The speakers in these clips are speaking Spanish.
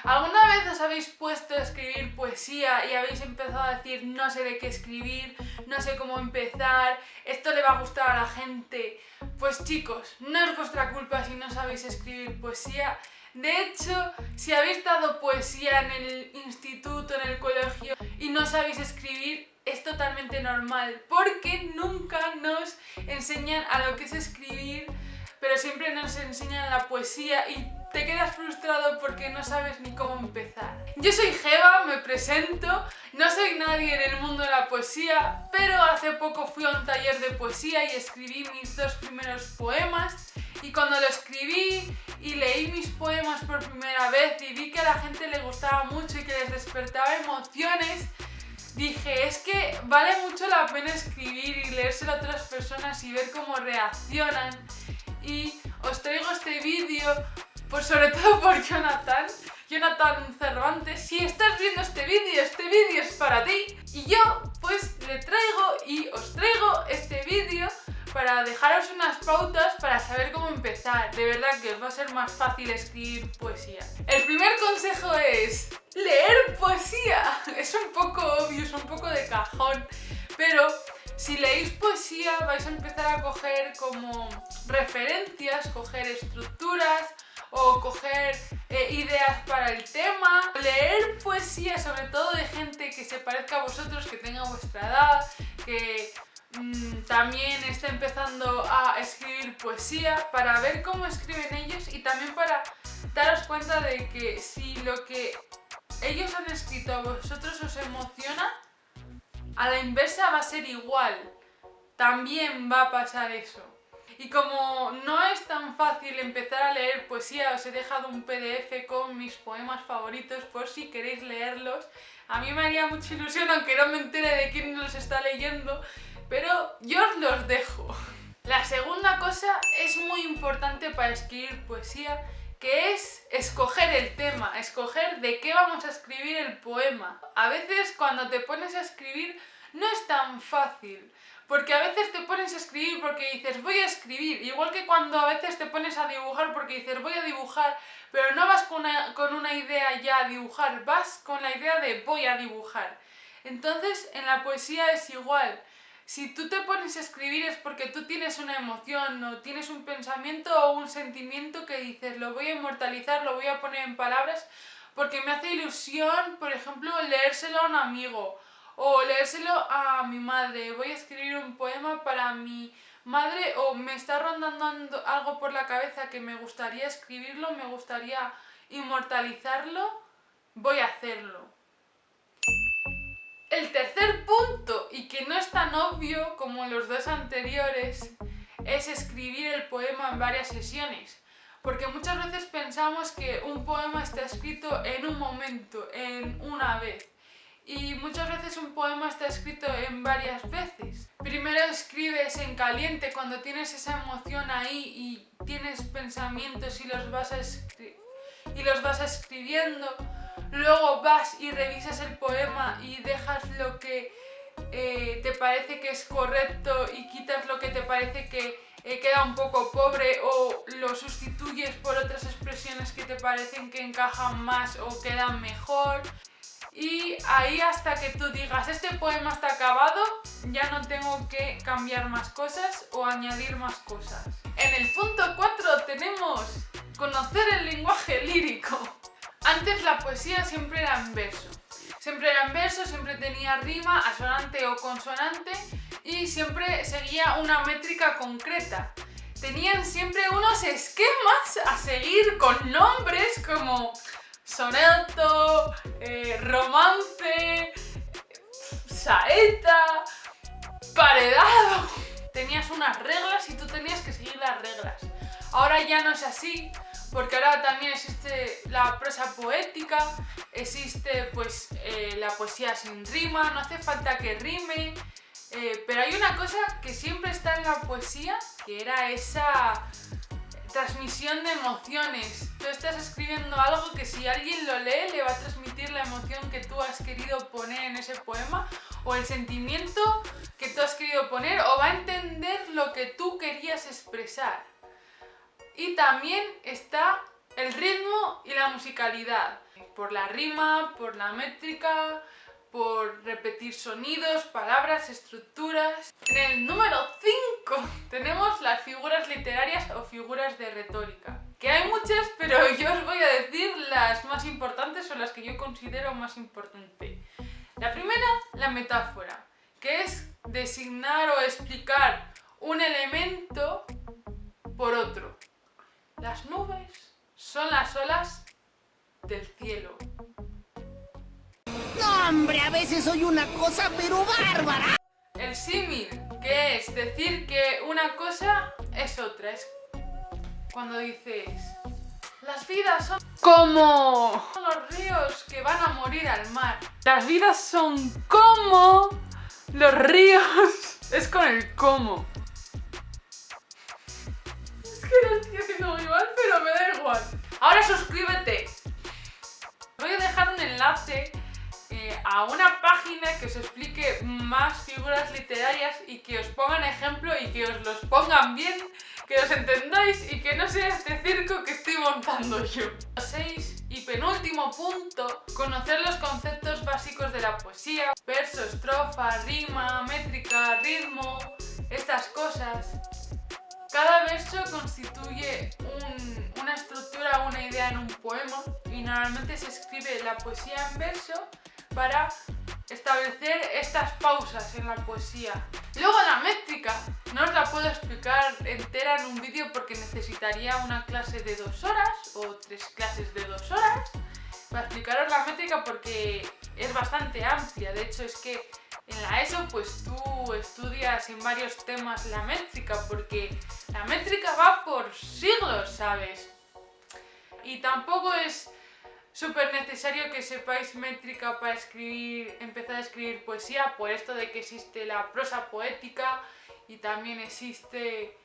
¿Alguna vez os habéis puesto a escribir poesía y habéis empezado a decir no sé de qué escribir, no sé cómo empezar, esto le va a gustar a la gente? Pues chicos, no es vuestra culpa si no sabéis escribir poesía. De hecho, si habéis dado poesía en el instituto, en el colegio y no sabéis escribir, es totalmente normal, porque nunca nos enseñan a lo que es escribir, pero siempre nos enseñan la poesía y te quedas frustrado porque no sabes ni cómo empezar. Yo soy Geba, me presento, no soy nadie en el mundo de la poesía, pero hace poco fui a un taller de poesía y escribí mis 2 primeros poemas, y cuando lo escribí y leí mis poemas por primera vez y vi que a la gente le gustaba mucho y que les despertaba emociones, dije, es que vale mucho la pena escribir y leérselo a otras personas y ver cómo reaccionan. Y os traigo este vídeo, pues sobre todo por Jonathan Cervantes. Si estás viendo este vídeo es para ti. Y yo pues le traigo y os traigo este vídeo para dejaros unas pautas para saber cómo empezar. De verdad que os va a ser más fácil escribir poesía. El primer consejo es leer poesía. Es un poco obvio, es un poco de cajón, pero si leéis poesía vais a empezar a coger como referencias, coger estructuras o coger ideas para el tema. Leer poesía sobre todo de gente que se parezca a vosotros, que tenga vuestra edad, que también está empezando a escribir poesía, para ver cómo escriben ellos y también para daros cuenta de que si lo que ellos han escrito a vosotros os emociona, a la inversa va a ser igual, también va a pasar eso. Y como no es tan fácil empezar a leer poesía, os he dejado un PDF con mis poemas favoritos por si queréis leerlos. A mí me haría mucha ilusión, aunque no me entere de quién los está leyendo, pero yo os los dejo. La segunda cosa es muy importante para escribir poesía, que es escoger el tema, escoger de qué vamos a escribir el poema. A veces cuando te pones a escribir no es tan fácil, porque a veces te pones a escribir porque dices voy a escribir, igual que cuando a veces te pones a dibujar porque dices voy a dibujar, pero no vas con una idea ya a dibujar, vas con la idea de voy a dibujar. Entonces en la poesía es igual. Si tú te pones a escribir es porque tú tienes una emoción o tienes un pensamiento o un sentimiento que dices lo voy a inmortalizar, lo voy a poner en palabras porque me hace ilusión, por ejemplo, leérselo a un amigo o leérselo a mi madre. Voy a escribir un poema para mi madre, o me está rondando algo por la cabeza que me gustaría escribirlo, me gustaría inmortalizarlo, voy a hacerlo. El tercer punto, y que no es tan obvio como los 2 anteriores, es escribir el poema en varias sesiones. Porque muchas veces pensamos que un poema está escrito en un momento, en una vez. Y muchas veces un poema está escrito en varias veces. Primero escribes en caliente cuando tienes esa emoción ahí y tienes pensamientos y los vas escribiendo. Luego vas y revisas el poema y dejas lo que te parece que es correcto y quitas lo que te parece que queda un poco pobre, o lo sustituyes por otras expresiones que te parecen que encajan más o quedan mejor. Y ahí hasta que tú digas este poema está acabado, ya no tengo que cambiar más cosas o añadir más cosas. En el punto 4 tenemos conocer el lenguaje lírico. Antes la poesía siempre era en verso. Siempre tenía rima, asonante o consonante y siempre seguía una métrica concreta. Tenían siempre unos esquemas a seguir con nombres como soneto, romance, saeta, paredado. Tenías unas reglas y tú tenías que seguir las reglas. Ahora ya no es así, porque ahora también existe la prosa poética, existe pues la poesía sin rima, no hace falta que rime, pero hay una cosa que siempre está en la poesía, que era esa transmisión de emociones. Tú estás escribiendo algo que si alguien lo lee le va a transmitir la emoción que tú has querido poner en ese poema, o el sentimiento que tú has querido poner, o va a entender lo que tú querías expresar. Y también está el ritmo y la musicalidad. Por la rima, por la métrica, por repetir sonidos, palabras, estructuras. En el número 5 tenemos las figuras literarias o figuras de retórica. Que hay muchas, pero yo os voy a decir las más importantes o las que yo considero más importantes. La primera, la metáfora, que es designar o explicar un elemento por otro. Las nubes son las olas del cielo. No, hombre, a veces soy una cosa pero bárbara. El símil, que es decir que una cosa es otra. Es cuando dices, las vidas son como los ríos que van a morir al mar. Las vidas son como los ríos. Es con el como. Es que lo estoy haciendo muy mal, pero me da igual. Ahora suscríbete. Voy a dejar un enlace a una página que os explique más figuras literarias y que os pongan ejemplo y que os los pongan bien, que os entendáis y que no sea este circo que estoy montando yo. 6 y penúltimo punto, conocer los conceptos básicos de la poesía, verso, estrofa, rima, métrica, ritmo, estas cosas. Cada verso constituye una estructura, una idea en un poema y normalmente se escribe la poesía en verso para establecer estas pausas en la poesía. Luego la métrica, no os la puedo explicar entera en un vídeo porque necesitaría una clase de 2 horas o 3 clases de 2 horas para explicaros la métrica porque es bastante amplia. De hecho es que en la ESO pues tú estudias en varios temas la métrica porque la métrica va por siglos, ¿sabes? Y tampoco es súper necesario que sepáis métrica para empezar a escribir poesía, por esto de que existe la prosa poética y también existe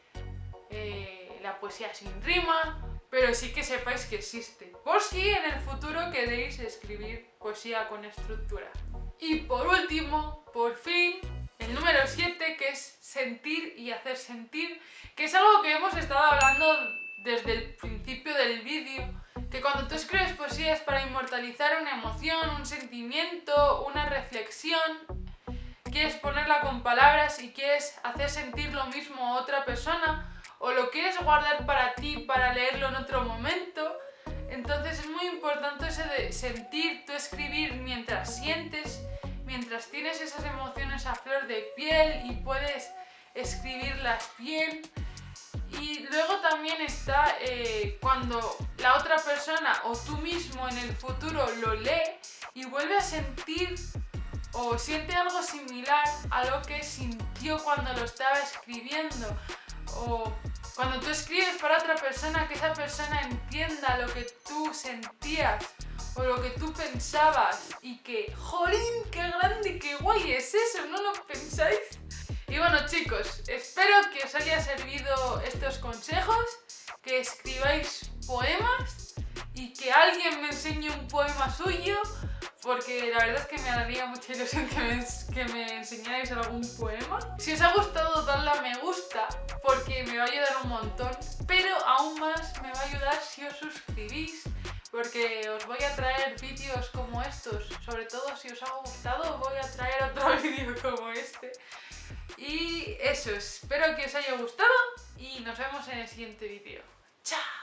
la poesía sin rima, pero sí que sepáis que existe, por si en el futuro queréis escribir poesía con estructura. Y por último, por fin, el número 7, que es sentir y hacer sentir, que es algo que hemos estado hablando desde el principio del vídeo, que cuando tú escribes poesía es para inmortalizar una emoción, un sentimiento, una reflexión, quieres ponerla con palabras y quieres hacer sentir lo mismo a otra persona o lo quieres guardar para ti para leerlo en otro momento. Entonces es muy importante eso de sentir, tú escribir mientras sientes, mientras tienes esas emociones a flor de piel y puedes escribirlas bien. Y luego también está cuando la otra persona o tú mismo en el futuro lo lee y vuelve a sentir o siente algo similar a lo que sintió cuando lo estaba escribiendo. O cuando tú escribes para otra persona, que esa persona entienda lo que tú sentías o lo que tú pensabas y que, ¡jolín, qué grande y qué guay es eso! ¿No lo pensáis? Y bueno chicos, espero que os haya servido estos consejos, que escribáis poemas y que alguien me enseñe un poema suyo, porque la verdad es que me daría mucha ilusión que me enseñáis algún poema. Si os ha gustado, dadle a me gusta, porque me va a ayudar un montón, pero aún más me va a ayudar si os suscribís, porque os voy a traer vídeos como estos. Sobre todo si os ha gustado, voy a traer otro vídeo como este. Y eso, espero que os haya gustado y nos vemos en el siguiente vídeo. ¡Chao!